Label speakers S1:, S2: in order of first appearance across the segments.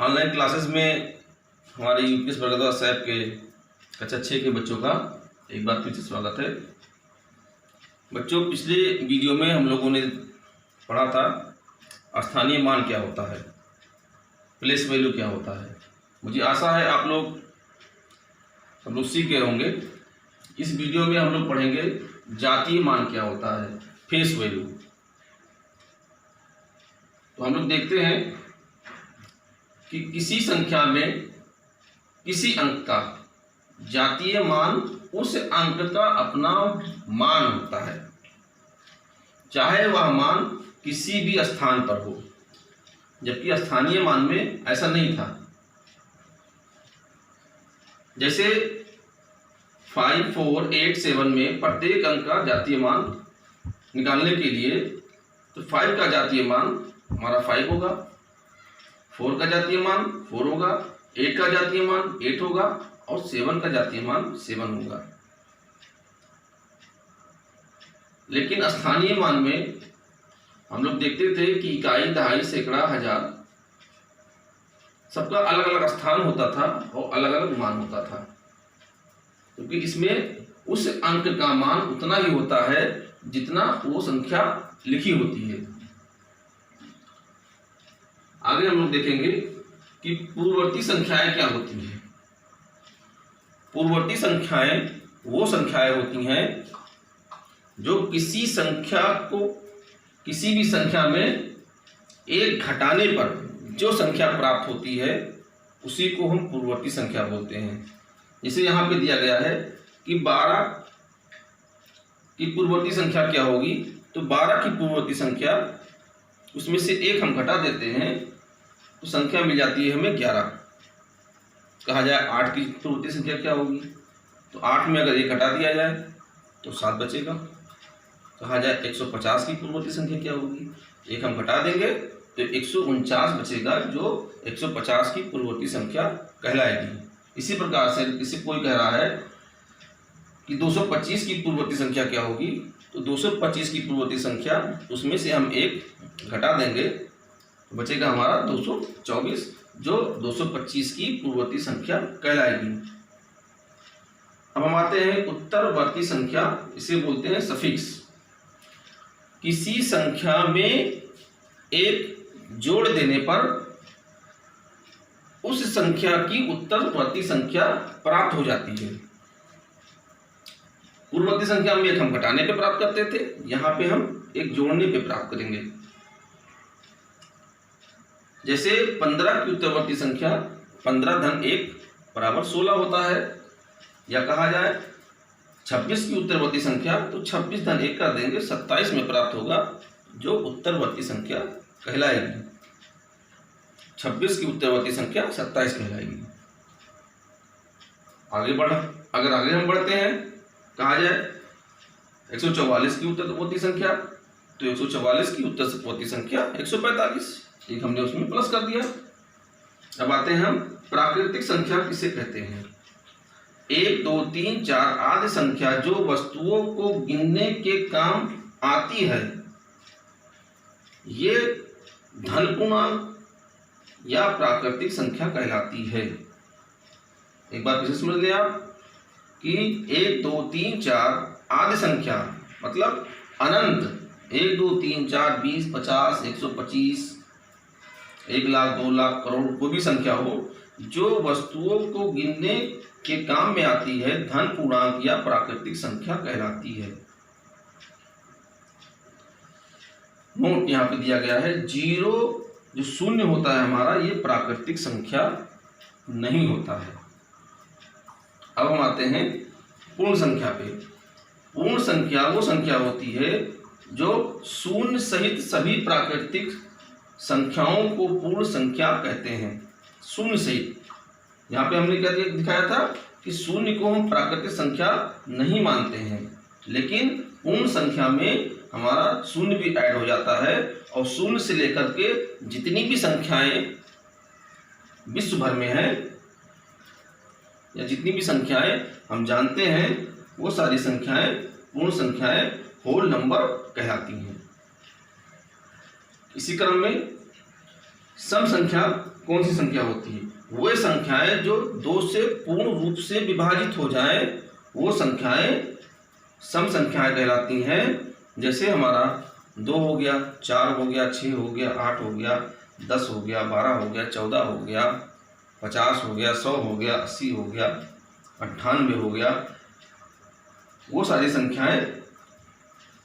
S1: Online classes में हमारे UPS Bargadwa साहब के कक्षा 6 के बच्चों का एक बार फिर से स्वागत है। बच्चों, पिछले वीडियो में हम लोगों ने पढ़ा था स्थानीय मान क्या होता है, प्लेस वैल्यू क्या होता है। मुझे आशा है आप लोग सब लोग सीख गए होंगे। इस वीडियो में हम लोग पढ़ेंगे जातीय मान क्या होता है, फेस वैल्यू। तो हम लोग देखते हैं कि किसी संख्या में किसी अंक का जातीय मान उस अंक का अपना मान होता है, चाहे वह मान किसी भी स्थान पर हो। जबकि स्थानीय मान में ऐसा नहीं था। जैसे 5, 4, 8, 7 में प्रत्येक अंक का जातीय मान निकालने के लिए तो 5 का जातीय मान हमारा 5 होगा, 4 का जातीय मान 4 होगा, 8 का जातीय मान 8 होगा और 7 का जातीय मान 7 होगा। लेकिन स्थानीय मान में हम लोग देखते थे कि इकाई, दहाई, सैकड़ा, हजार सबका अलग अलग स्थान होता था और अलग अलग मान होता था, क्योंकि इसमें उस अंक का मान उतना ही होता है जितना वो संख्या लिखी होती है। आगे हम लोग देखेंगे कि पूर्ववर्ती संख्याएं क्या होती हैं। पूर्ववर्ती संख्याएं वो संख्याएं होती हैं जो किसी संख्या को किसी भी संख्या में एक घटाने पर जो संख्या प्राप्त होती है उसी को हम पूर्ववर्ती संख्या बोलते हैं। जैसे यहाँ पे दिया गया है कि 12 की पूर्ववर्ती संख्या क्या होगी, तो 12 की पूर्ववर्ती संख्या उसमें से एक हम घटा देते हैं तो संख्या मिल जाती है हमें 11। कहा जाए 8 की पूर्ववर्ती संख्या क्या होगी, तो 8 में अगर एक घटा दिया जाए तो 7 बचेगा। कहा जाए 150 की पूर्ववर्ती संख्या क्या होगी, एक हम घटा देंगे तो 149 बचेगा, जो 150 की पूर्ववर्ती संख्या कहलाएगी। इसी प्रकार से किसी कोई कह रहा है कि 225 की पूर्ववर्ती संख्या क्या होगी, तो 225 की पूर्ववर्ती संख्या उसमें से हम एक घटा देंगे तो बचेगा हमारा 224, जो 225 की पूर्ववर्ती संख्या कहलाएगी। अब हम आते हैं उत्तरवर्ती संख्या, इसे बोलते हैं सफिक्स। किसी संख्या में एक जोड़ देने पर उस संख्या की उत्तरवर्ती संख्या प्राप्त हो जाती है। पूर्ववर्ती संख्या में एक हम घटाने पे प्राप्त करते थे, यहाँ पे हम एक जोड़ने पे प्राप्त करेंगे। जैसे 15 की उत्तरवर्ती संख्या 15 धन 1 बराबर 16 होता है, या कहा जाए 26 की उत्तरवर्ती संख्या तो 26 धन 1 कर देंगे 27 में प्राप्त होगा, जो उत्तरवर्ती संख्या कहलाएगी। 26 की उत्तरवर्ती संख्या 27 कहलाएगी। अगर आगे हम बढ़ते हैं, कहा जाए 144 की उत्तरवर्ती संख्या तो 144 की उत्तरवर्ती संख्या 145, एक हमने उसमें प्लस कर दिया। अब आते हैं हम प्राकृतिक संख्या किसे कहते हैं। 1, 2, 3, 4 आदि संख्या जो वस्तुओं को गिनने के काम आती है, ये धन पूर्णांक या प्राकृतिक संख्या कहलाती है। एक बार फिर से समझ लें आप कि 1, 2, 3, 4 आदि संख्या मतलब अनंत 1, 2, 3, 4, 20, 50, 125, 1 लाख, 2 लाख, करोड़, कोई भी संख्या हो जो वस्तुओं को गिनने के काम में आती है, धन पूर्णांक या प्राकृतिक संख्या कहलाती है। नोट यहाँ पे दिया गया है, 0 जो शून्य होता है हमारा, ये प्राकृतिक संख्या नहीं होता है। अब हम आते हैं पूर्ण संख्या पे। पूर्ण संख्या वो संख्या होती है जो शून्य सहित सभी प्राकृतिक संख्याओं को पूर्ण संख्या कहते हैं। शून्य सहित, यहाँ पे हमने क्या दिखाया था कि शून्य को हम प्राकृतिक संख्या नहीं मानते हैं, लेकिन पूर्ण संख्या में हमारा शून्य भी ऐड हो जाता है और शून्य से लेकर के जितनी भी संख्याएं विश्व भर में हैं या जितनी भी संख्याएं हम जानते हैं, वो सारी संख्याएं पूर्ण संख्याएं, होल नंबर कहलाती हैं। इसी क्रम में सम संख्या कौन सी संख्या होती है? वो संख्याएं जो 2 से पूर्ण रूप से विभाजित हो जाएं, वो संख्याएं सम संख्याएं कहलाती हैं। जैसे हमारा 2 हो गया, 4 हो गया, 6 हो गया, 8 हो गया, 10 हो गया, 12 हो गया, 14 हो गया, 50 हो गया, 100 हो गया, 80 हो गया, 98 हो गया। वो सारी संख्याएं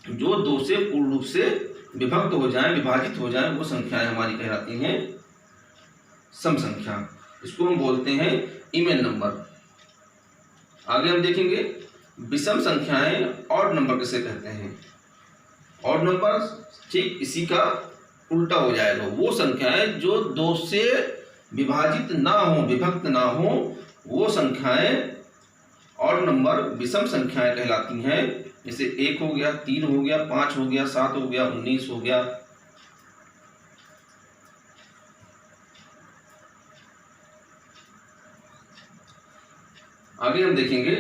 S1: जो 2 से पूर्ण रूप से विभक्त हो जाएं, विभाजित हो जाएं, वो संख्याएं हमारी कहलाती हैं सम संख्या। इसको हम बोलते हैं इवन नंबर। आगे हम देखेंगे विषम संख्याएं ऑड नंबर किसे कहते हैं। ऑड नंबर ठीक इसी का उल्टा हो जाएगा। वो संख्याएं जो 2 से विभाजित ना हो, विभक्त ना हो, वो संख्याएं ऑड नंबर विषम संख्याएं कहलाती हैं। जैसे 1 हो गया, 3 हो गया, 5 हो गया, 7 हो गया, 19 हो गया। आगे हम देखेंगे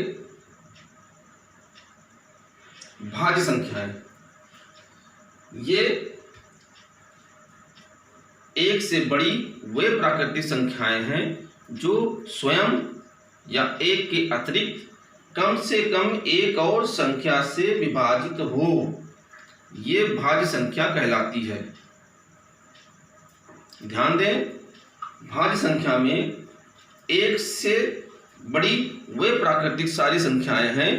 S1: भाज्य संख्याएं। ये एक से बड़ी वे प्राकृतिक संख्याएं हैं जो स्वयं या एक के अतिरिक्त कम से कम एक और संख्या से विभाजित हो, ये भाज्य संख्या कहलाती है। ध्यान दें, भाज्य संख्या में एक से बड़ी वे प्राकृतिक सारी संख्याएं हैं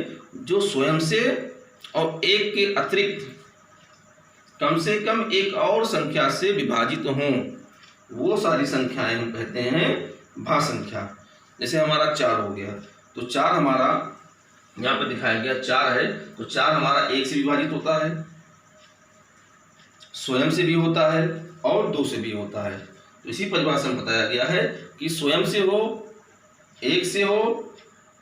S1: जो स्वयं से और एक के अतिरिक्त कम से कम एक और संख्या से विभाजित हों, वो सारी संख्याएं हम कहते हैं भाज्य संख्या। जैसे हमारा 4 हो गया, तो 4 हमारा यहाँ पे दिखाया गया 4 है, तो 4 हमारा 1 से विभाजित होता है, स्वयं से भी होता है और 2 से भी होता है। तो इसी परिभाषा में बताया गया है कि स्वयं से हो, 1 से हो,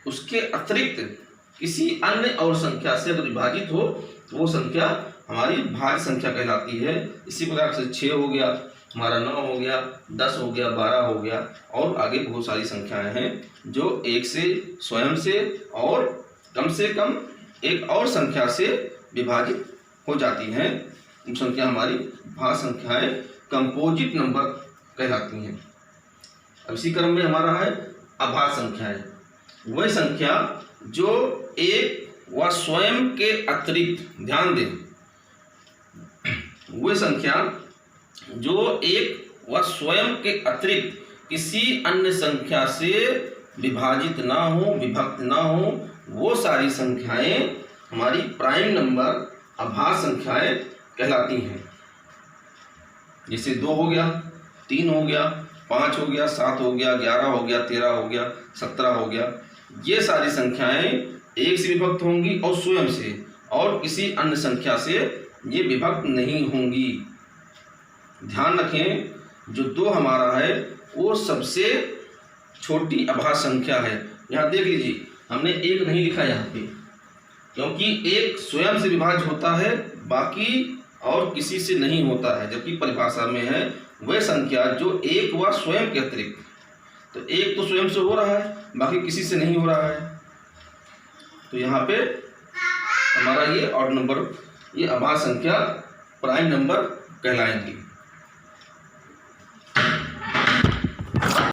S1: उसके अतिरिक्त किसी अन्य और संख्या से अगर विभाजित हो तो वो संख्या हमारी भाज्य संख्या कहलाती है। इसी प्रकार से 6 हो गया, हमारा 9 हो गया, 10 हो गया, 12 हो गया, और आगे बहुत सारी संख्याएं हैं जो 1 से, स्वयं से और कम से कम एक और संख्या से विभाजित हो जाती हैं। वो संख्या हमारी भाज्य संख्याएं कंपोजिट नंबर कहलाती हैं। अब इसी क्रम में हमारा है अभाज्य संख्याएं। वह संख्या जो एक व स्वयं के अतिरिक्त, ध्यान दें, वह संख्या जो एक व स्वयं के अतिरिक्त किसी अन्य संख्या से विभाजित ना हो, विभक्त ना हो, वो सारी संख्याएं हमारी प्राइम नंबर अभाज्य संख्याएं कहलाती हैं। जैसे 2 हो गया, 3 हो गया, 5 हो गया, 7 हो गया, 11 हो गया, 13 हो गया, 17 हो गया। ये सारी संख्याएं 1 से विभक्त होंगी और स्वयं से, और किसी अन्य संख्या से ये विभक्त नहीं होंगी। ध्यान रखें, जो 2 हमारा है वो सबसे छोटी अभाज्य संख्या है। यहाँ देख लीजिए, हमने 1 नहीं लिखा यहाँ पे, क्योंकि 1 स्वयं से विभाज्य होता है, बाकी और किसी से नहीं होता है। जबकि परिभाषा में है वह संख्या जो 1 व स्वयं के अतिरिक्त, तो 1 तो स्वयं से हो रहा है, बाकी किसी से नहीं हो रहा है। तो यहाँ पे हमारा ये ऑड नंबर, ये अभाज्य संख्या प्राइम नंबर कहलाएंगी।